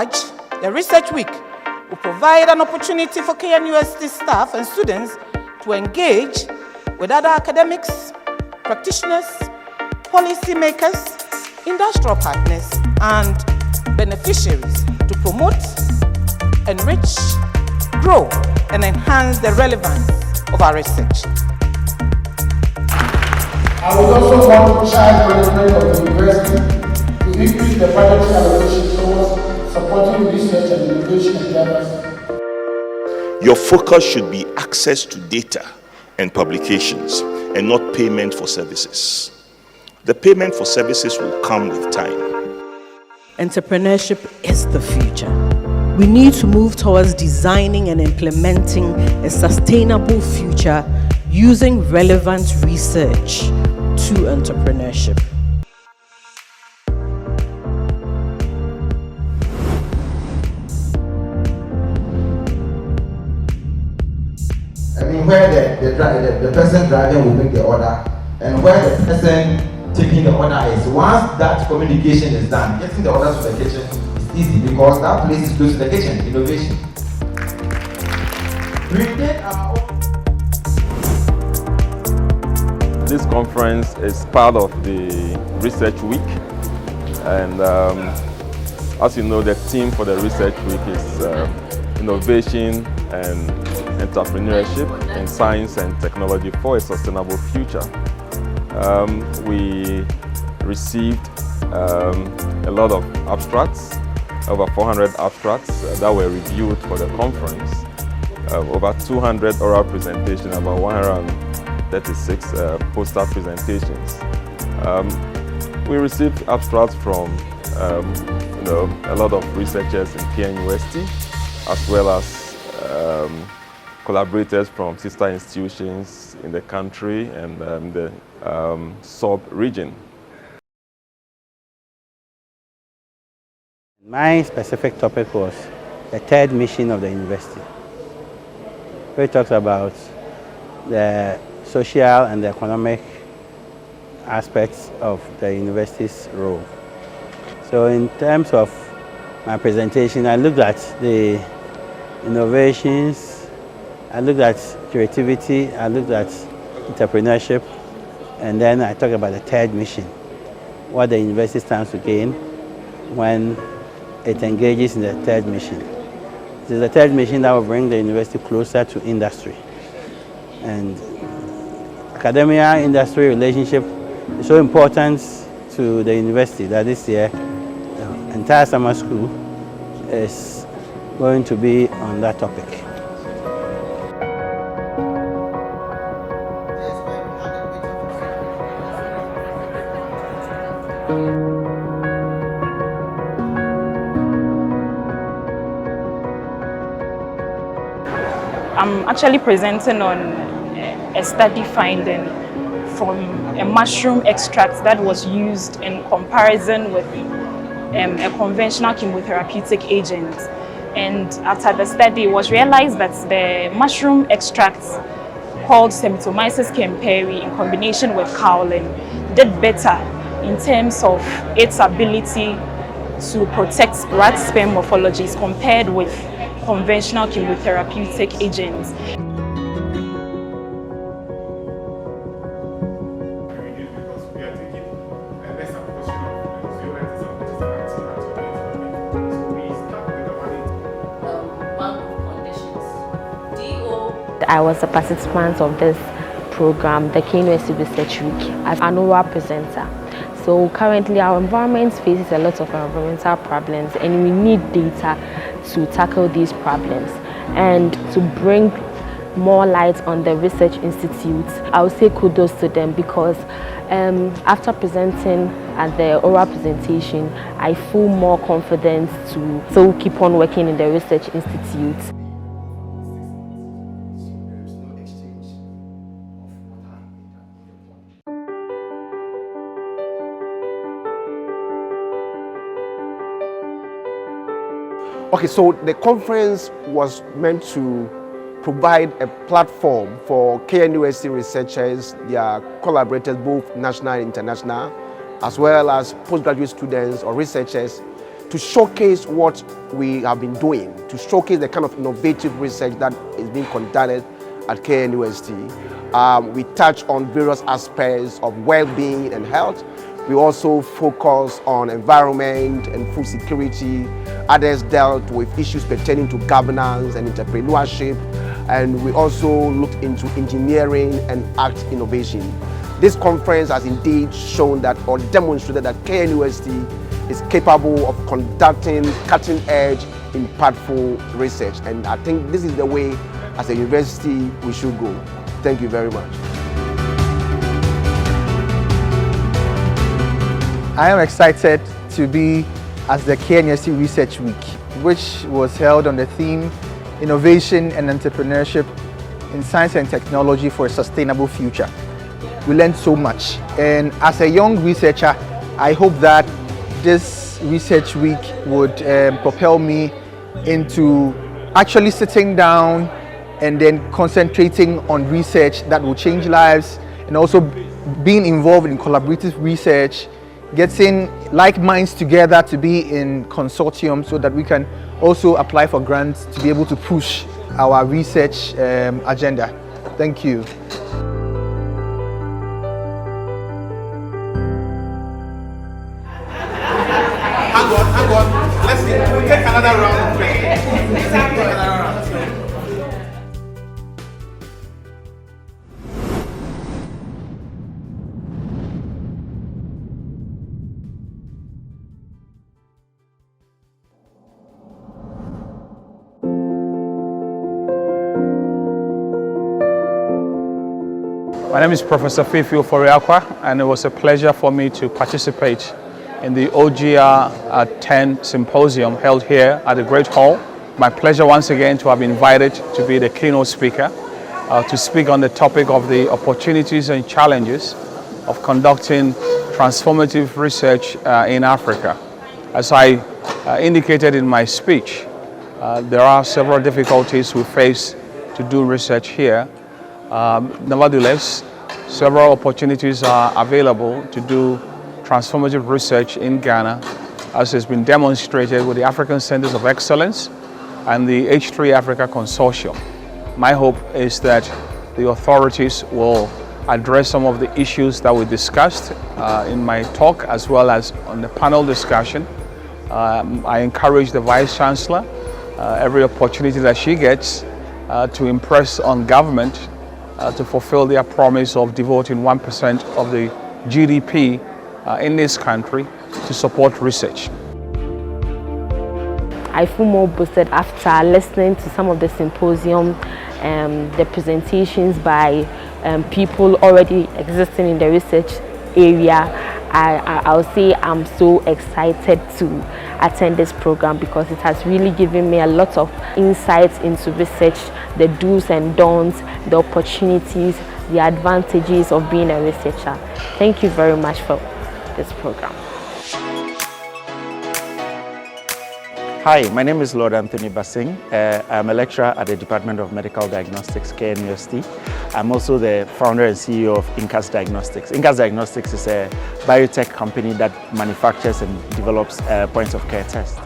large, the Research Week will provide an opportunity for KNUST staff and students to engage with other academics, practitioners, policymakers, industrial partners, and beneficiaries to promote, enrich, grow, and enhance the relevance of our research. I would also want child management of the university to increase the budgetary allocation towards supporting research and innovation endeavors. Your focus should be access to data and publications and not payment for services. The payment for services will come with time. Entrepreneurship is the future. We need to move towards designing and implementing a sustainable future using relevant research to entrepreneurship. I mean, where the person driving will make the order and where the person taking the order is. Once that communication is done, getting the orders to the kitchen is easy because that place is close to the kitchen. Innovation. We did our own. This conference is part of the Research Week, and as you know, the theme for the Research Week is innovation and entrepreneurship in science and technology for a sustainable future. We received a lot of abstracts, over 400 abstracts that were reviewed for the conference, over 200 oral presentations, about 136 poster presentations. We received abstracts from a lot of researchers in KNUST, as well as collaborators from sister institutions in the country and the sub-region. My specific topic was the third mission of the university, where it talks about the social and the economic aspects of the university's role. So in terms of my presentation, I looked at the innovations, I looked at creativity, I looked at entrepreneurship, and then I talked about the third mission, what the university stands to gain when it engages in the third mission. It is the third mission that will bring the university closer to industry. And academia-industry relationship is so important to the university that this year, the entire summer school is going to be on that topic. I'm actually presenting on a study finding from a mushroom extract that was used in comparison with a conventional chemotherapeutic agent. And after the study, it was realized that the mushroom extract called Semitomyces kemperi in combination with kaolin did better in terms of its ability to protect rat sperm morphologies compared with conventional chemotherapeutic agents. I was a participant of this program, the KNUST Research Week, as an oral presenter. So currently our environment faces a lot of environmental problems and we need data to tackle these problems and to bring more light on the research institutes. I would say kudos to them because after presenting at the oral presentation, I feel more confident to so keep on working in the research institutes. Okay, so the conference was meant to provide a platform for KNUST researchers, their collaborators, both national and international, as well as postgraduate students or researchers, to showcase what we have been doing, to showcase the kind of innovative research that is being conducted at KNUST. We touch on various aspects of well-being and health. We also focus on environment and food security. Others dealt with issues pertaining to governance and entrepreneurship. And we also looked into engineering and art innovation. This conference has indeed shown that, or demonstrated that KNUST is capable of conducting cutting-edge, impactful research. And I think this is the way, as a university, we should go. Thank you very much. I am excited to be at the KNUST Research Week, which was held on the theme Innovation and Entrepreneurship in Science and Technology for a Sustainable Future. We learned so much, and as a young researcher, I hope that this Research Week would propel me into actually sitting down and then concentrating on research that will change lives, and also being involved in collaborative research, getting like minds together to be in consortium so that we can also apply for grants to be able to push our research agenda. Thank you. Hang on. Let's take another round of questions. My name is Professor Fifi Oforiakwa, and it was a pleasure for me to participate in the OGR 10 Symposium held here at the Great Hall. My pleasure once again to have been invited to be the keynote speaker to speak on the topic of the opportunities and challenges of conducting transformative research in Africa. As I indicated in my speech, there are several difficulties we face to do research here. Nevertheless, several opportunities are available to do transformative research in Ghana, as has been demonstrated with the African Centers of Excellence and the H3 Africa Consortium. My hope is that the authorities will address some of the issues that we discussed in my talk, as well as on the panel discussion. I encourage the Vice Chancellor, every opportunity that she gets, to impress on government to fulfill their promise of devoting 1% of the GDP in this country to support research. I feel more boosted after listening to some of the symposium, the presentations by people already existing in the research area. I'll say I'm so excited to attend this program because it has really given me a lot of insights into research, the do's and don'ts, the opportunities, the advantages of being a researcher. Thank you very much for this program. Hi, my name is Lord Anthony Basing. I'm a lecturer at the Department of Medical Diagnostics, KNUST. I'm also the founder and CEO of KNUST Diagnostics. KNUST Diagnostics is a biotech company that manufactures and develops points of care tests.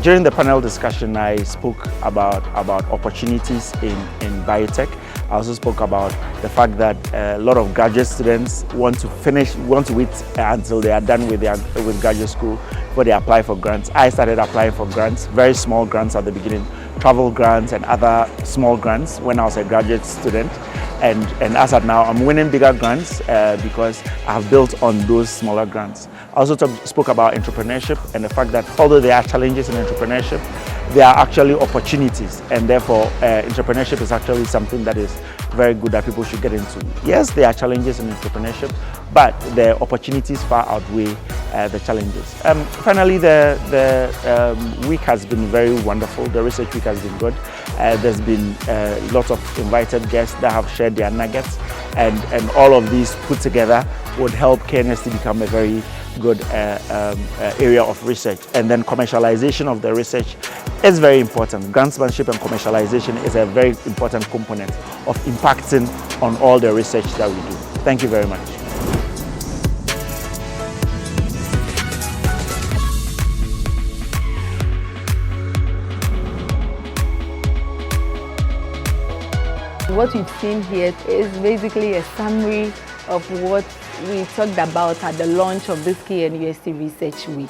During the panel discussion, I spoke about opportunities in biotech. I also spoke about the fact that a lot of graduate students want to wait until they are done with graduate school before they apply for grants. I started applying for grants, very small grants at the beginning, travel grants and other small grants when I was a graduate student. And as of now, I'm winning bigger grants because I've built on those smaller grants. I also spoke about entrepreneurship and the fact that although there are challenges in entrepreneurship, there are actually opportunities, and therefore entrepreneurship is actually something that is very good that people should get into. Yes, there are challenges in entrepreneurship, but the opportunities far outweigh the challenges. Finally, the week has been very wonderful. The research week has been good. There's been lots of invited guests that have shared their nuggets, and all of these put together would help KNUST become a very good area of research. And then commercialization of the research is very important. Grantsmanship and commercialization is a very important component of impacting on all the research that we do. Thank you very much. What we've seen here is basically a summary of what we talked about at the launch of this KNUST Research Week.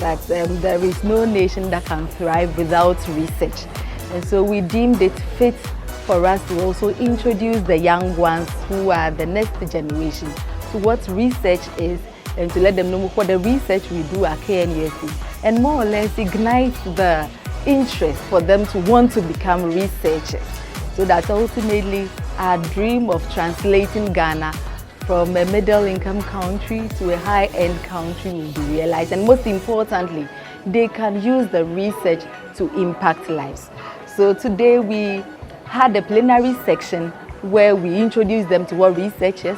That there is no nation that can thrive without research. And so we deemed it fit for us to also introduce the young ones who are the next generation to what research is, and to let them know what the research we do at KNUST, and more or less ignite the interest for them to want to become researchers, so that ultimately our dream of translating Ghana from a middle-income country to a high-end country will be realized. And most importantly, they can use the research to impact lives. So today we had a plenary section where we introduced them to what research is.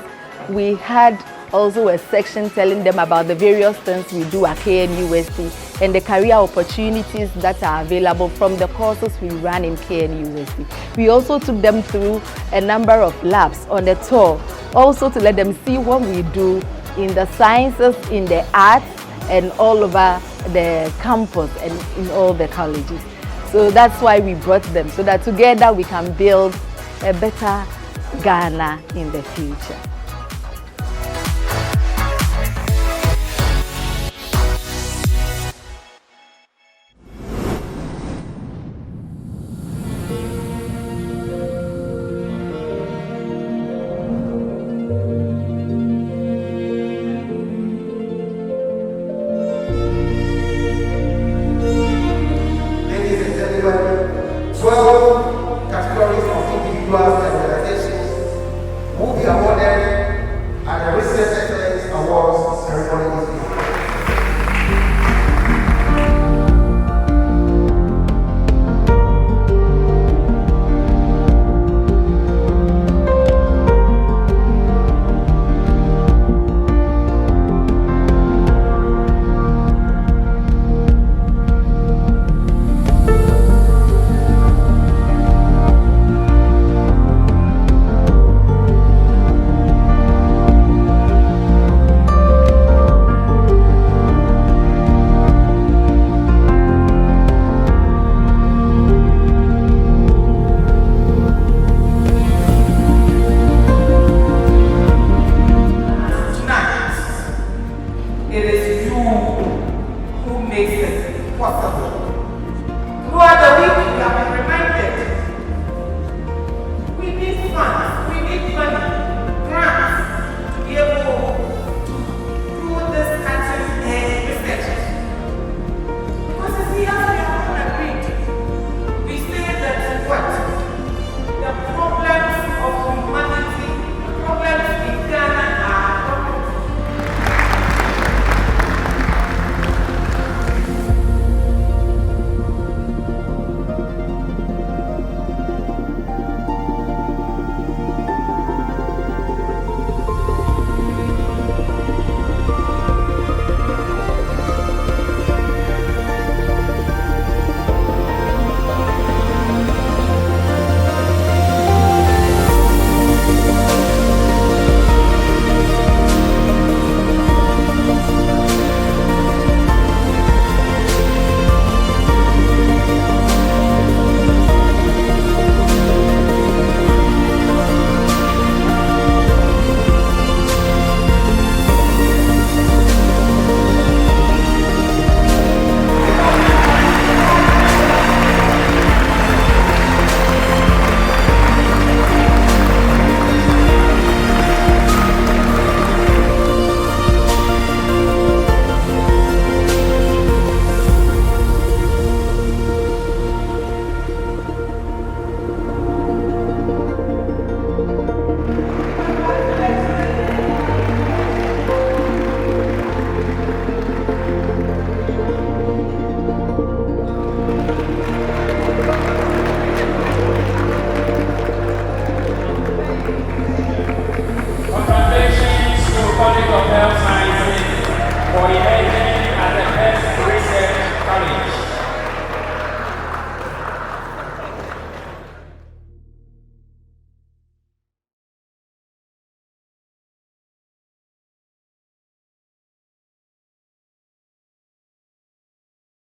We had also a section telling them about the various things we do at KNUST and the career opportunities that are available from the courses we run in KNUST. We also took them through a number of labs on the tour, also to let them see what we do in the sciences, in the arts, and all over the campus and in all the colleges. So that's why we brought them, so that together we can build a better Ghana in the future.